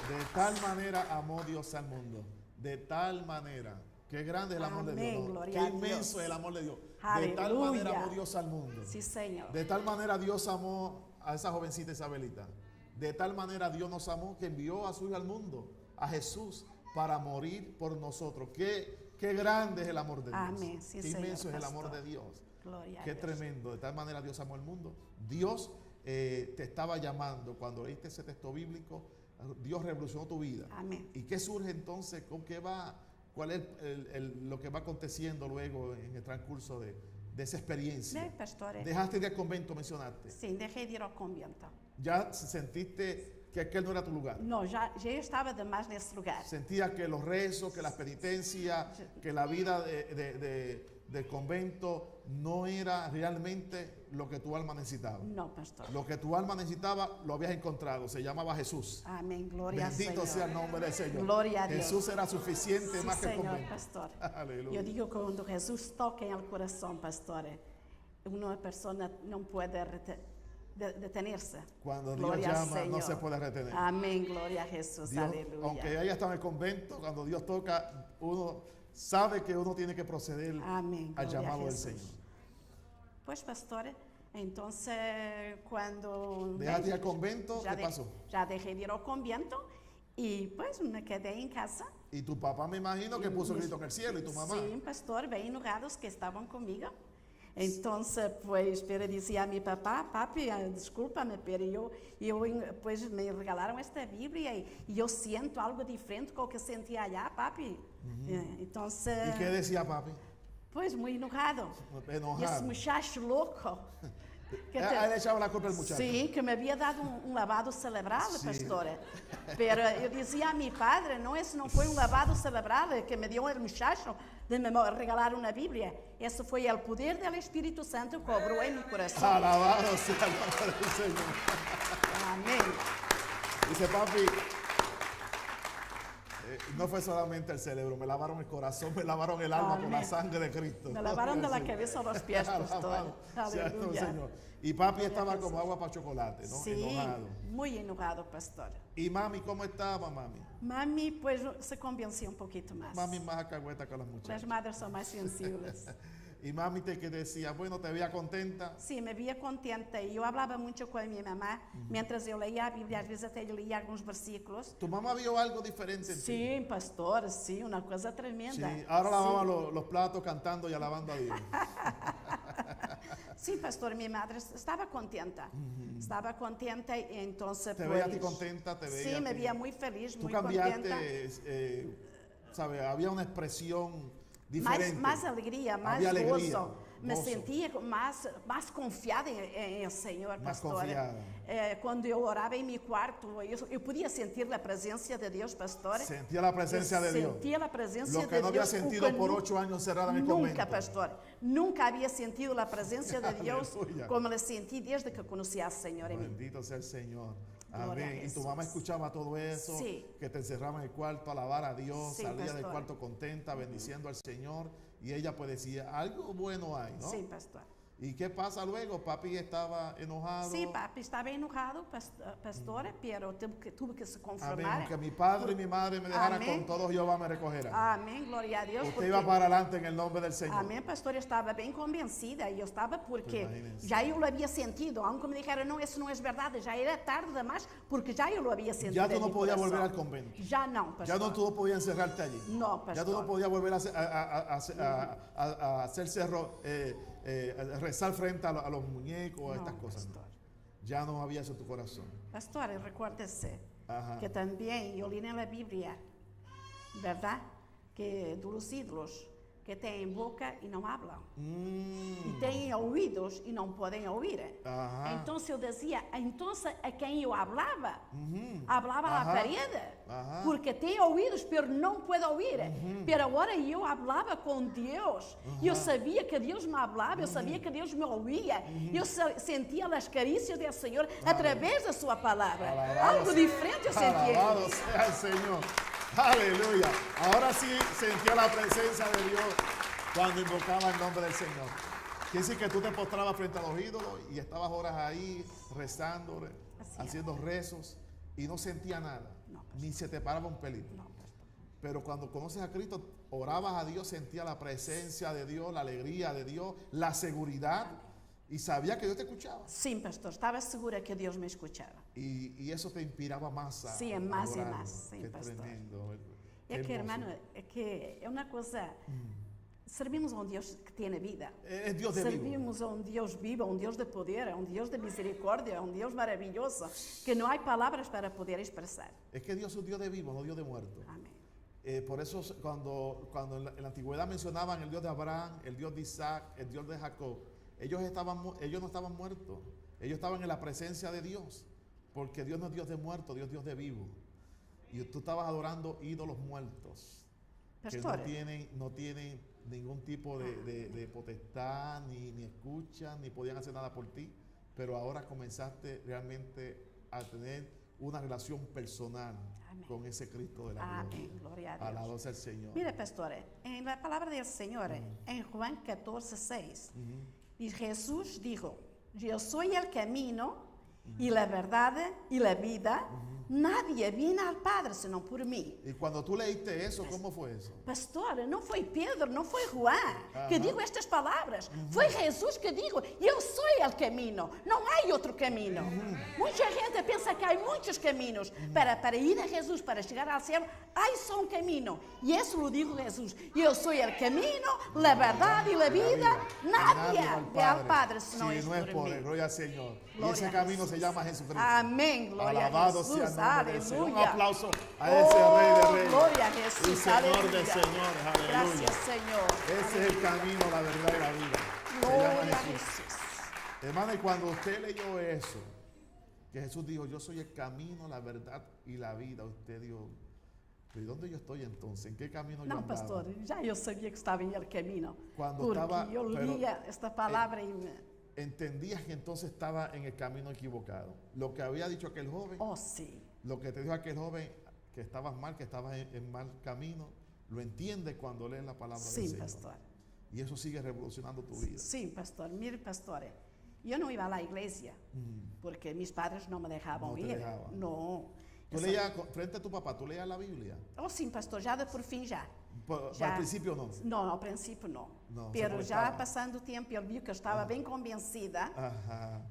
De tal manera amó Dios al mundo. De tal manera. Qué grande es el amor de Dios, ¿no? Qué inmenso es el amor de Dios. De tal manera amó Dios al mundo. Sí, Señor. De tal manera Dios amó a esa jovencita Isabelita. De tal manera Dios nos amó que envió a su Hijo al mundo, a Jesús, para morir por nosotros. Qué grande es el amor de Dios. Amén. Sí, qué Señor, inmenso es el pastor. amor de Dios. Gloria Qué a Dios. tremendo. De tal manera Dios amó al mundo. Dios te estaba llamando. Cuando leíste ese texto bíblico, Dios revolucionó tu vida. Amén. ¿Y qué surge entonces? ¿Con qué va? ¿Cuál es lo que va aconteciendo luego en el transcurso de esa experiencia? Bem, pastore, Dejaste de ir al convento, mencionaste. sim, deixei de ir ao convento. Ya sentiste que aquel no era tu lugar. Não, já estava demais nesse lugar. Sentía que los rezos, que las penitencias, que la vida del convento no era realmente lo que tu alma necesitaba. Não, pastor. Lo que tu alma necesitaba lo habías encontrado. Se llamaba Jesús. Amém. Glória ao Bendito Senhor. sea el nombre del Señor. Glória a Deus. Jesús era suficiente Sim, más que el Senhor, convento. pastor. Aleluya. Eu digo que quando Jesus toca em el coração, pastore, uma pessoa não pode detener-se. Cuando Dios Glória ao llama, no Senhor. se puede retener. Amém. Glória a Jesus. Dios, Aleluia. aunque ella está en el convento, cuando Dios toca, uno sabe que uno tiene que proceder Amém. al Glória a llamado del Jesus. Señor. Pois, pastore, então, quando... Dejaste ir al convento, ¿qué pasó? Já deixei de ir ao convento e, pois, me quedei em casa. Y tu papá me imagino que puso grito en el cielo y tu mamá. Sim, pastor, bem enojados que estavam comigo. Então, pois, pero dizia a mi papá, papi, desculpa-me, pero pois, me regalaram esta Bíblia e eu sinto algo diferente com o que sentia allá, papi. Então, ¿Y qué decía papi? pois, muito enojado. Enojado. Esse muchacho louco. Que Él le echaba la culpa al muchacho. Sim, que me havia dado lavado cerebral, Sim. pastora. Pero eu dizia a mi padre, não, esse não foi lavado cerebral que me deu o muchacho de me regalar uma Bíblia. Esse foi o poder do Espírito Santo que obrou em meu coração. Alabado sea el nombre del Señor. Amém. Dice papi, no fue solamente el cerebro, me lavaron el corazón, me lavaron el alma con la Amén. sangre de Cristo. Me lavaron de la cabeza a los pies, pastor. Alabado sea el Aleluya. Señor. Y papi estaba como agua para chocolate, ¿no? Sim, Enojado. muito enojado, pastor. ¿Y mami cómo estaba, mami? Mami, pois, se convenceu um pouquinho mais. Mami más acagüeta que las As muchachas. madres são mais sensíveis. Y mami te que decía, bueno, te veía contenta. Sim, me via contente. E eu falava muito com a minha mamã, mientras eu leia a Bíblia, às vezes até eu lia alguns versículos. ¿Tu mamá vio algo diferente en ti? Sim, pastor, sim, uma coisa tremenda. Sí, ahora lavaba los platos cantando y alabando a Dios. Sim, pastor, minha madre estava contenta. Estava contente e então Te veía a ti contenta, te veía Sim, a me ti. via muito feliz, Tú muito contenta. cambiaste, ¿sabes? Había una expresión diferente. Mais alegria, mais Había alegría, gozo. Me gozo. sentia mais confiada em Senhor, Mais pastor. confiada. Quando eu orava em meu quarto, eu podia sentir a presença de Deus, pastor. Sentía la presencia de Dios. Sentia a presença Lo de que no había Deus. o sentido que por nu- 8 años encerrada en el Nunca, convento. pastor. Nunca havia sentido a presença de Deus Aleluya. como la senti desde que conheci ao Senhor em mim. Bendito sea el Señor. Gloria a Amén. Y tu Jesús. mamá escuchaba todo eso, Sí. que te encerraba en el cuarto a alabar a Dios, Sí, salía del pastor. cuarto contenta, bendiciendo al Señor, y ella pues decía, algo bueno hay, ¿no? Sim, pastor. ¿Y qué pasa luego? Papi estaba enojado. Sim, papi estava enojado, pastora, pero tuve que se conformar. Amén. Que mi padre y mi madre me dejaran Amén. con todo, Jehová me recogerá. Amém, glória a Deus. Usted iba para adelante en el nombre del Señor. Amém, pastor, eu estava bem convencida e eu estava porque Imagínense. já eu lo havia sentido, aunque me dijeron, não, isso não é verdade, já era tarde demais, porque já eu lo havia sentido. Ya tú en no mi podías corazón. volver al convento. Já não, pastor. Ya no tú no podías encerrarte allí. No, pastor. Ya tú no podías volver a hacerse rezar frente a los muñecos, a No, estas cosas. pastor. Ya no había eso en tu corazón. Pastor, recuérdese Ajá. que também eu li na Bíblia, verdade? Que dos ídolos que têm boca e não falam. E têm ouvidos e não podem ouvir. Ajá. Então eu dizia, então a quem eu falava, falava à Ajá. parede, Ajá. porque tem ouvidos, mas não pode ouvir. Mas agora eu falava com Deus, eu sabia que Deus me falava, eu sabia que Deus me ouvia, eu sentia as carícias do Senhor através da sua palavra. Alabado Algo sea- diferente eu sentia. Alabado sea el Señor. Aleluya. Ahora sí sentía la presencia de Dios cuando invocaba el nombre del Señor. Quiere decir que tú te postrabas frente a los ídolos y estabas horas ahí rezando, Así es. haciendo rezos. y no sentía nada, No, pastor. ni se te paraba un pelito. No, pastor. Pero cuando conoces a Cristo, orabas a Dios, sentía la presencia de Dios, la alegría de Dios, la seguridad, y sabía que Dios te escuchaba. Sim, pastor, estava segura que Deus me escuchava. Y eso te inspiraba más a Sí, más y adorarlo. más, sí, Qué pastor. tremendo. É qué que, hermoso. hermano, é que é uma coisa. Servimos a um Deus que tem vida. Es Dios de vivo. Servimos a um Deus vivo, a um Deus de poder, a um Deus de misericórdia, a um Deus maravilhoso, que não há palavras para poder expressar. Es que Dios es un Dios de vivo, no Dios de muerto. Amém. Por eso cuando en la antigüedad mencionaban el Dios de Abraham, el Dios de Isaac, el Dios de Jacob, ellos no estaban muertos, ellos estaban en la presencia de Dios, porque Dios no es Dios de muertos, Dios es Dios de vivo. Y tú estabas adorando ídolos muertos, que Pastor, no tienen ningún tipo de potestad, ni escuchan, ni podían hacer nada por ti, pero ahora comenzaste realmente a tener una relación personal Amén. con ese Cristo de la amém. gloria. Glória a Deus. Alabado sea el Señor. Mira, pastor, em la palavra do Senhor, em Juan 14:6, diz: Jesús dijo: Yo soy el camino y la verdad y la vida. Nadie viene al Padre senão por mim. Y cuando tú leíste eso, ¿cómo fue eso? Pastor, não foi Pedro, não foi Juan que Ajá. digo estas palavras. Foi Jesus que digo: Eu sou o caminho. Não há outro caminho. Muita gente pensa que há muitos caminhos. Para ir a Jesus, para chegar ao céu, há só um caminho. E isso lo digo Jesus: Eu sou o caminho, a verdade e a vida. Nadie ve al Padre senão si no es por por mim. él, gloria al Señor. Y Gloria ese a camino Jesús. se llama Jesucristo. Amém, glória Alabado a sea Jesus, el nombre del Señor. Un aleluia. aplauso a ese Rey de Reyes Glória a y Jesus, Señor de aleluia. señores. Aleluya. Gracias, Senhor. Ese es el camino, la verdad y la vida. Se Glória llama a Jesús. Jesus. Hermano, y cuando usted leyó eso, que Jesús dijo: Yo soy el camino, la verdad y la vida, usted dijo: ¿pero y dónde yo estoy entonces? ¿En qué camino yo Não, andaba? pastor, já eu sabia que estava em el caminho. Quando Porque estava- eu pero- lia esta palavra e me... Entendías que entonces estaba en el camino equivocado. Lo que había dicho aquel joven, Oh, sim. lo que te dijo aquel joven, que estabas mal, que estabas en mal camino, lo entiendes cuando lees la palabra del Sim, Señor. pastor. Y eso sigue revolucionando tu vida. Sim, pastor. Mire, pastor, eu não ia à igreja porque meus padres não me deixavam Não te ir. deixavam. Não. Tú leías, frente a tu papá, tú leías la Biblia. Oh, sim, pastor, já por fim já. Al principio no. Não, ao princípio não. Não, Pero você já molestava. passando o tempo, ele viu que eu estava bem convencida. Ajá,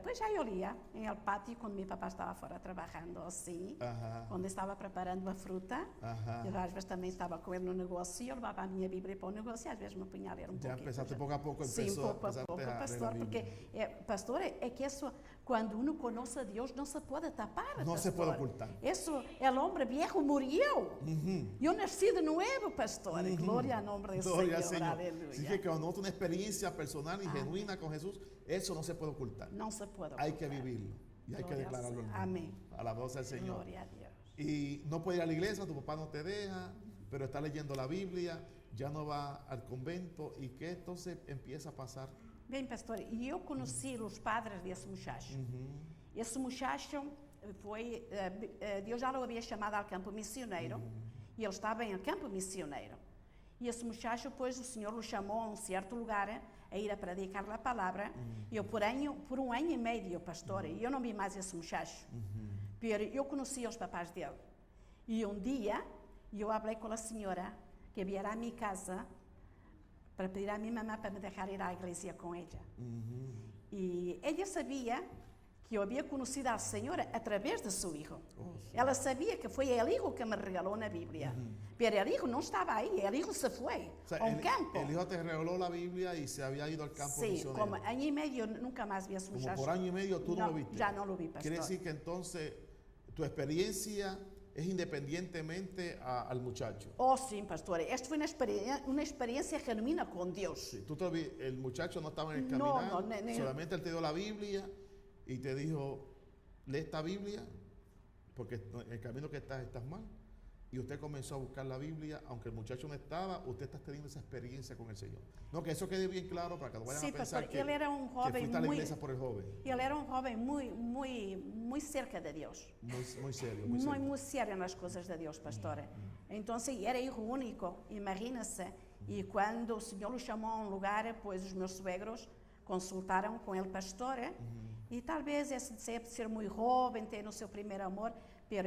Pois já eu lia em el pátio quando meu papá estava fora trabalhando assim. ajá, Quando estava preparando a fruta, ajá. eu às vezes também estava com ele no negócio e eu levava a minha Bíblia para o negócio e às vezes me punha a ler Já pouquinho. empezaste pouco a pouco, Sim, empezó, pouco a empezaste pouco, a leer pastor, la Biblia. porque, pastor, é que isso, quando uno conoce a Deus, não se pode tapar, No se pastor. puede ocultar. Isso, el hombre viejo murió. Eu nasci de novo, pastor. Glória ao nome do Gloria al Senhor, Señor. aleluia. Así que cuando uno tiene una experiencia personal y genuina con Jesús, eso no se puede ocultar. Não se pode Hay ocultar. que vivirlo y hay que Gloria al declararlo. al mundo. Amén. Alabado sea el Señor. Glória a Deus. Y no puede ir a la iglesia, tu papá no te deja, pero está leyendo la Biblia, ya no va al convento. ¿Y qué entonces empieza a pasar? Bem, pastor, e eu conheci os padres desse muchacho. Esse muchacho foi, Deus já o havia chamado ao campo missioneiro, e ele estava em campo missioneiro. E esse muchacho, pois, o Senhor o chamou a um certo lugar a ir a predicar a palavra. E eu, por um ano e meio, pastor, e eu não vi mais esse muchacho. Pero eu conhecia os papás dele. E um dia, eu falei com a senhora que viera à minha casa para pedir à minha mamã para me deixar ir à igreja com ela. E ela sabia que eu havia conhecido a Senhora através de seu filho. Ela sabia que foi o hijo que me regalou na Bíblia. Pero el hijo não estava aí, o hijo se foi O sea, a um campo. el hijo te regaló la Biblia y se había ido al campo Sim, misionero. como ano e meio, nunca mais vi esse Como muchacho. por año y medio tú no lo viste. Já não lo vi, pastor. Quiere decir que entonces tu experiencia es independientemente al muchacho. Oh, sim, pastor. Esta foi uma experiência genuína com Deus. Sí, el muchacho no estaba en el No, caminar, no, solamente él te dio la Biblia y te dijo: lee esta Biblia porque en el camino que estás mal. Y usted comenzó a buscar la Biblia, aunque el muchacho no estaba, usted está teniendo esa experiencia con el Señor. No, que eso quede bien claro para que no vayan Sim, a pensar pastor. que, Ele era um que jovem fuiste a la muito... iglesia por el joven. Ele era um jovem muito cerca de Deus. Muy serio, muy Muito, serio. muito sério nas coisas de Deus, pastor. Então, sim, era hijo único, imagina-se. E quando o Senhor o chamou a um lugar, pois os meus suegros consultaram com ele, pastor, E talvez esse ser muito jovem, tendo seu primeiro amor, pero